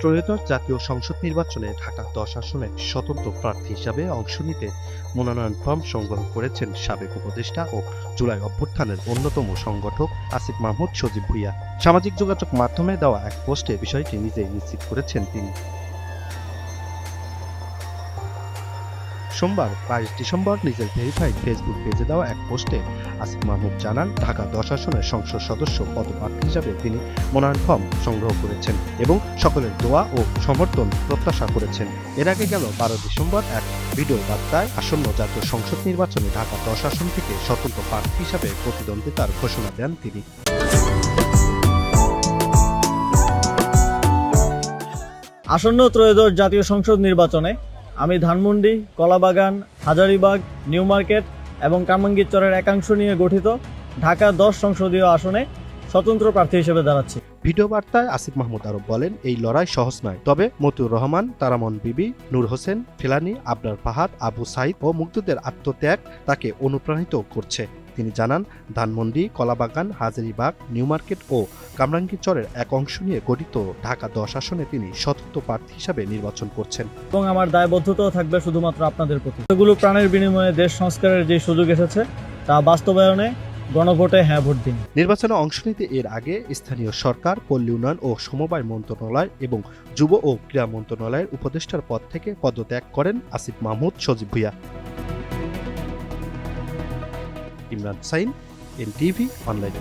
ত্রয়োদশ জাতীয় সংসদ নির্বাচনে ঢাকা ১০ আসনে স্বতন্ত্র প্রার্থী হিসাবে অংশ নিতে মনোনয়ন ফরম সংগ্রহ করেছেন সাবেক উপদেষ্টা ও জুলাই অভ্যুত্থানের অন্যতম সংগঠক আসিফ মাহমুদ সজীব ভুঁইয়া। সামাজিক যোগাযোগ মাধ্যমে দেওয়া এক পোস্টে বিষয়টি নিজেই নিশ্চিত করেছেন তিনি। সোমবার ২২ ডিসেম্বর নিজের ভেরিফাইড ফেসবুক পেজে দেওয়া এক পোস্টে আসিফ মাহমুদ জানান, ঢাকা ১০ আসনের সংসদ সদস্য পদপ্রার্থী হিসাবে তিনি মনোনয়ন ফরম সংগ্রহ করেছেন এবং সকলের দোয়া ও সমর্থন প্রত্যাশা করেছেন। এর আগে গেল ১২ ডিসেম্বর এক ভিডিও বার্তায় আসন্ন জাতীয় সংসদ নির্বাচনে ঢাকা ১০ আসন থেকে স্বতন্ত্র প্রার্থী হিসাবে প্রতিদ্বন্দ্বিতার ঘোষণা দেন তিনি। আসন্ন ত্রয়োদশ জাতীয় সংসদ নির্বাচনে আমি ধানমন্ডি, কলাবাগান, হাজারীবাগ, নিউ মার্কেট এবং কামরাঙ্গীরচরের একাংশ নিয়ে গঠিত ঢাকা ১০ সংসদীয় আসনে স্বতন্ত্র প্রার্থী হিসেবে দাঁড়াচ্ছি। ভিডিও বার্তায় আসিফ মাহমুদ আরও বলেন, এই লড়াই সহজ নয়, তবে মতিউর রহমান, তারামন বিবি, নূর হোসেন, ফেলানী, আবরার ফাহাদ, আবু সাইদ ও মুগ্ধদের আত্মত্যাগ তাকে অনুপ্রাণিত করছে। তিনি জানান, ধানমন্ডি, কলাবাগান, হাজারীবাগ, নিউ মার্কেট ও কামরাঙ্গীরচরের এক অংশ নিয়ে গঠিত ঢাকা ১০ আসনে তিনি স্বতন্ত্র প্রার্থী হিসাবে নির্বাচন করছেন এবং আমার দায়বদ্ধতাও থাকবে শুধুমাত্র আপনাদের প্রতি। এগুলো প্রাণের বিনিময়ে দেশ সংস্কারের যে সুযোগ এসেছে তা বাস্তবায়নে গণভোটে হ্যাঁ ভোট দিন। নির্বাচনে অংশ নিতে এর আগে স্থানীয় সরকার, পল্লী উন্নয়ন ও সমবায় মন্ত্রণালয় এবং যুব ও ক্রীড়া মন্ত্রণালয়ের উপদেষ্টার পদ থেকে পদত্যাগ করেন আসিফ মাহমুদ সজীব ভুঁইয়া। Imran Hussain, NTV online.